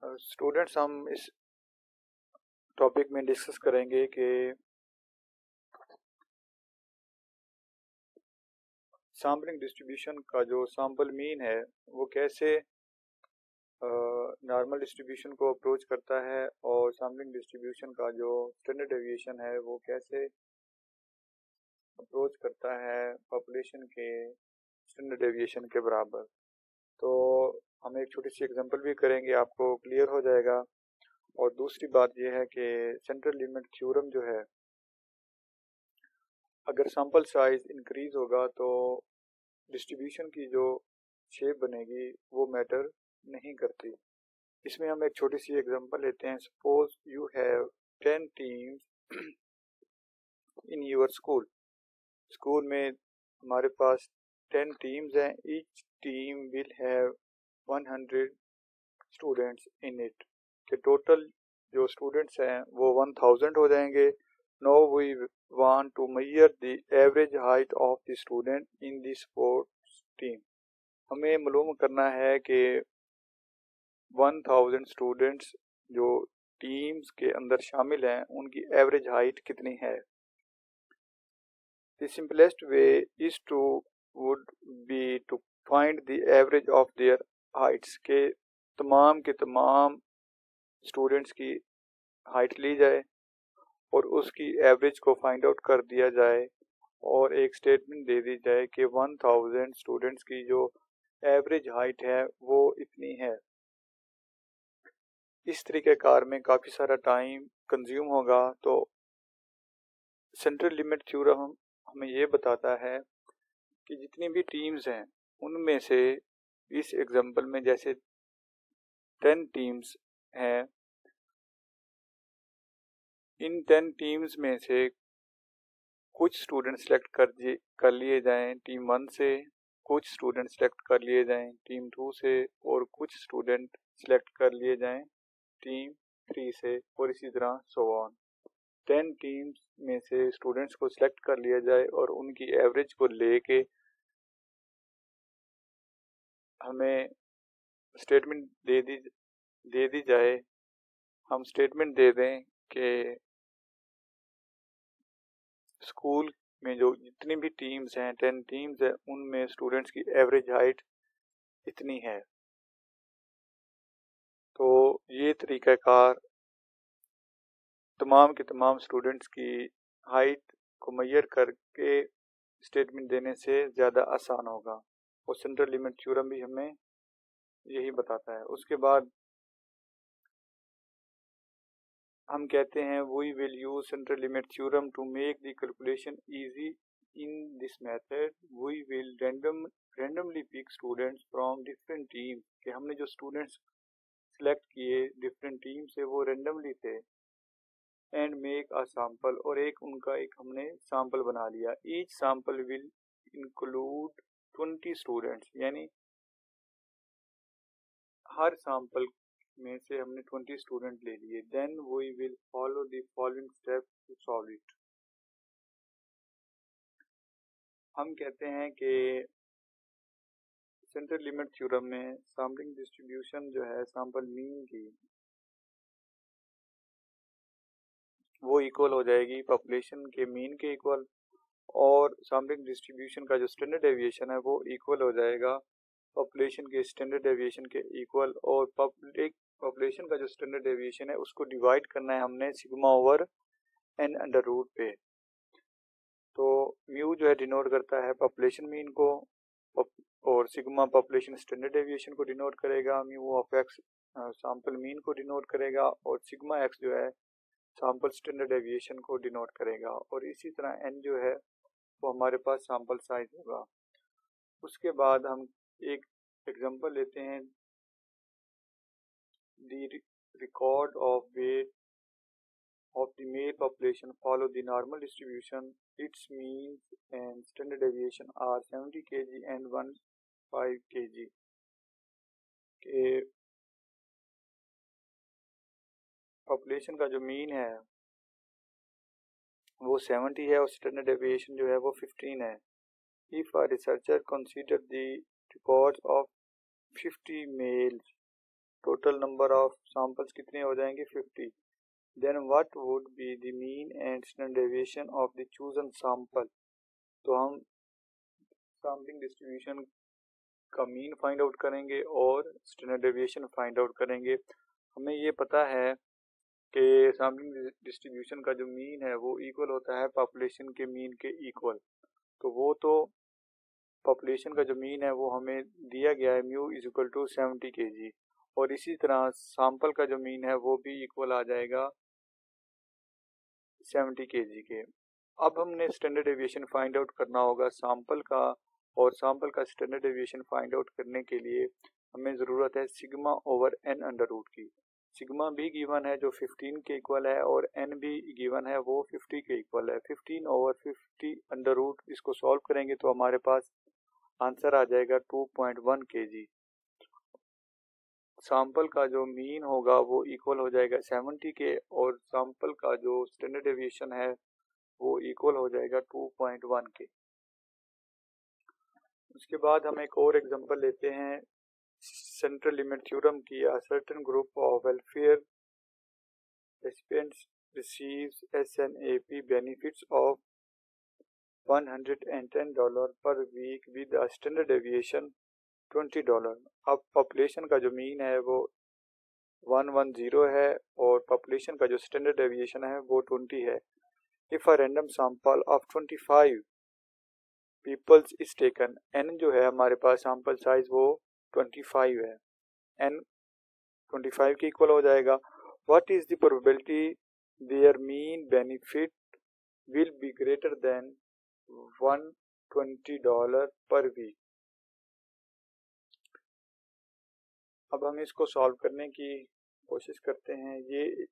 Students हम इस topic में डिस्कस करेंगे कि सैम्पलिंग डिस्ट्रीब्यूशन का जो सैम्पल मीन है वो कैसे नॉर्मल डिस्ट्रीब्यूशन को अप्रोच करता है और सैम्पलिंग डिस्ट्रीब्यूशन का जो स्टैंडर्ड डेविएशन है वो कैसे अप्रोच करता है पॉपुलेशन के स्टैंडर्ड डेविएशन के बराबर। तो हम एक छोटी सी एग्जांपल भी करेंगे, आपको क्लियर हो जाएगा। और दूसरी बात यह है कि सेंट्रल लिमिट थ्योरम जो है, अगर सैंपल साइज इंक्रीज होगा तो डिस्ट्रीब्यूशन की जो शेप बनेगी वो मैटर नहीं करती। इसमें हम एक छोटी सी एग्जांपल लेते हैं। Suppose you have 10 teams in your school में हमारे पास 10 टीम्स हैं। Each team will have 100 students in it. के टोटल जो स्टूडेंट्स हैं वो 1000 हो जाएंगे। Now we want to measure the average height of the student in the sports team. हमें मालूम करना है कि 1000 स्टूडेंट्स जो टीम्स के अंदर शामिल हैं उनकी एवरेज हाइट कितनी है। The simplest way is to would be to find the average of their heights, के तमाम स्टूडेंट्स की हाइट ली जाए और उसकी एवरेज को फाइंड आउट कर दिया जाए और एक स्टेटमेंट दे दी जाए कि 1000 स्टूडेंट्स की जो एवरेज हाइट है वो इतनी है। इस तरीके कार में काफ़ी सारा टाइम कंज्यूम होगा। तो सेंट्रल लिमिट थ्योरम हमें ये बताता है कि जितनी भी टीम्स हैं उनमें से इस एग्जांपल में जैसे 10 टीम्स हैं, इन 10 टीम्स में से कुछ स्टूडेंट सेलेक्ट कर लिए जाएं टीम 1 से, कुछ स्टूडेंट सेलेक्ट कर लिए जाएं टीम 2 से और कुछ स्टूडेंट सेलेक्ट कर लिए जाएं टीम 3 से और इसी तरह सो ऑन। 10 टीम्स में से स्टूडेंट्स को सिलेक्ट कर लिया जाए और उनकी एवरेज को लेके हमें स्टेटमेंट दे दी जाए। हम स्टेटमेंट दे दें कि स्कूल में जो जितनी भी टीम्स हैं 10 टीम्स हैं उनमें स्टूडेंट्स की एवरेज हाइट इतनी है। तो ये तरीक़ाकार तमाम के तमाम स्टूडेंट्स की हाइट को मेजर करके स्टेटमेंट देने से ज़्यादा आसान होगा और सेंट्रल लिमिट थ्योरम भी हमें यही बताता है। उसके बाद हम कहते हैं we will use central limit theorem to make the calculation easy in this method. We will randomly pick students from different team, कि हमने जो स्टूडेंट्स सेलेक्ट किए डिफरेंट टीम से वो रैंडमली थे। एंड मेक अ सैंपल, और उनका एक हमने सैंपल बना लिया। Each sample will include 20 students, यानी हर सैंपल में से हमने 20 स्टूडेंट ले लिए। Then we will follow the following step to solve it. हम कहते हैं कि सेंट्रल लिमिट थ्योरम में सैम्पलिंग डिस्ट्रीब्यूशन जो है सैंपल मीन की वो इक्वल हो जाएगी पॉपुलेशन के मीन के इक्वल, और सैम्पलिंग डिस्ट्रीब्यूशन का जो स्टैंडर्ड डेविएशन है वो इक्वल हो जाएगा पॉपुलेशन के स्टैंडर्ड डेविएशन के इक्वल। और पॉपुलेशन का जो स्टैंडर्ड डेविएशन है उसको डिवाइड करना है हमने sigma over N under root पे। तो म्यू जो है डिनोट करता है पॉपुलेशन मीन को और सिग्मा पॉपुलेशन स्टैंडर्ड डेविएशन को डिनोट करेगा। Mu of x sample mean को डिनोट करेगा और सिग्मा एक्स जो है सैंपल स्टैंडर्ड डेविएशन को डिनोट करेगा। और इसी तरह एन जो है वो हमारे पास सैंपल साइज होगा। उसके बाद हम एक एग्जांपल लेते हैं। The record of weight of the male population follow the normal distribution. Its means and standard deviation are 70 kg and 15 kg. के पॉपुलेशन का जो मीन है वो 70 है और स्टैंडर्ड डेविएशन जो है वो 15 है। If a researcher consider the records of 50 males total number of samples कितने हो जाएंगे 50। Then what would be the mean and standard deviation of the chosen sample. तो हम सैम्पलिंग डिस्ट्रीब्यूशन का मीन फाइंड आउट करेंगे और स्टैंडर्ड डेविएशन फाइंड आउट करेंगे। हमें ये पता है कि सैम्पलिंग डिस्ट्रीब्यूशन का जो मीन है वो इक्वल होता है पॉपुलेशन के मीन के इक्वल। तो वो तो पॉपुलेशन का जो मीन है वो हमें दिया गया है mu is equal to 70 kg, और इसी तरह सैंपल का जो मीन है वो भी इक्वल आ जाएगा 70 kg के। अब हमने स्टैंडर्ड डेविएशन फाइंड आउट करना होगा सैंपल का, और सैंपल का स्टैंडर्ड डेविएशन फाइंड आउट करने के लिए हमें ज़रूरत है sigma over N under root की। सिग्मा भी गिवन है जो 15 के इक्वल है, और एन भी गिवन है वो 50 के इक्वल है। 15 ओवर 50 अंडर रूट, इसको सॉल्व करेंगे तो हमारे पास आंसर आ जाएगा 2.1 kg। सैंपल का जो मीन होगा वो इक्वल हो जाएगा 70 के, और सैंपल का जो स्टैंडर्ड डेविएशन है वो इक्वल हो जाएगा 2.1 के। उसके बाद हम एक और एग्जांपल लेते हैं सेंट्रल लिमिट थ्योरम की। A certain group of welfare recipients receives SNAP benefits of $110 per week with a standard deviation $20। अब पॉपुलेशन का जो मीन है वो 110 है, और पॉपुलेशन का जो स्टैंडर्ड डेविएशन है वो 20 है। If a random sample of 25 peoples is taken, n जो है हमारे पास सैंपल साइज वो 25 है, एन 25 के इक्वल हो जाएगा। What is the probability there mean benefit will be greater than $120 per week. अब हम इसको सॉल्व करने की कोशिश करते हैं। ये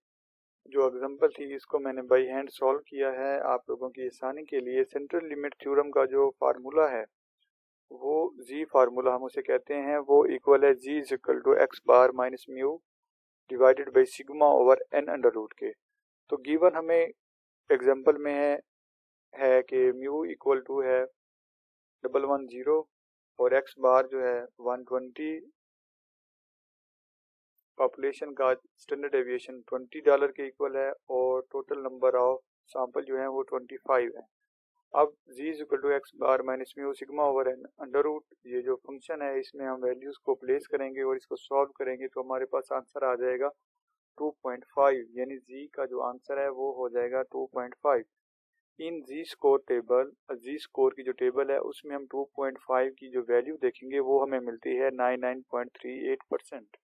जो एग्जांपल थी इसको मैंने बाई हैंड सॉल्व किया है आप लोगों की आसानी के लिए। सेंट्रल लिमिट थ्योरम का जो फार्मूला है वो जी फार्मूला हम उसे कहते हैं, वो इक्वल है G is equal to X bar minus mu divided by sigma over N under root के। तो गिवन हमें एग्जांपल में है कि म्यू इक्वल टू है 110 और एक्स बार जो है 120, पॉपुलेशन का स्टैंडर्ड डेविएशन $20 के इक्वल है, और टोटल नंबर ऑफ सैंपल जो है वो 25 है। अब G is equal to X bar minus mu sigma over N under root, ये जो फंक्शन है इसमें हम वैल्यूज को प्लेस करेंगे और इसको सॉल्व करेंगे तो हमारे पास आंसर आ जाएगा 2.5, यानी जी का जो आंसर है वो हो जाएगा 2.5। इन जी स्कोर टेबल, जी स्कोर की जो टेबल है उसमें हम 2.5 की जो वैल्यू देखेंगे वो हमें मिलती है 99.38%।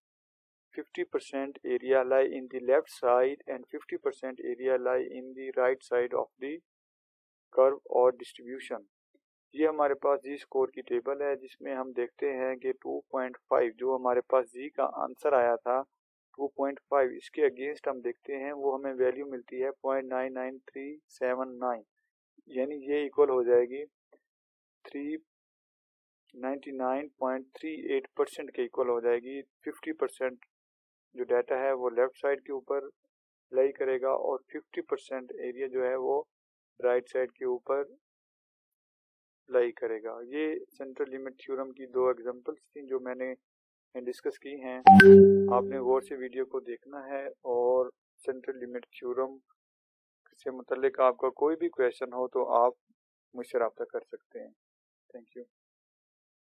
50% area lie in the left side and 50% area lie in the right side of the curve और distribution। ये हमारे पास जी स्कोर की टेबल है जिसमें हम देखते हैं कि 2.5 जो हमारे पास जी का आंसर आया था 2.5, इसके अगेंस्ट हम देखते हैं वो हमें वैल्यू मिलती है 0.99379, यानी ये इक्वल हो जाएगी 399.38% के इक्वल हो जाएगी। 50% जो डाटा है वो लेफ्ट साइड के ऊपर लाई करेगा और 50% एरिया जो है वो राइट साइड के ऊपर लाई करेगा। ये सेंट्रल लिमिट थ्योरम की दो एग्जांपल्स थी जो मैंने डिस्कस की हैं। आपने गौर से वीडियो को देखना है, और सेंट्रल लिमिट थ्योरम से मुतल्लिक आपका कोई भी क्वेश्चन हो तो आप मुझसे रब्ता कर सकते हैं। Thank you.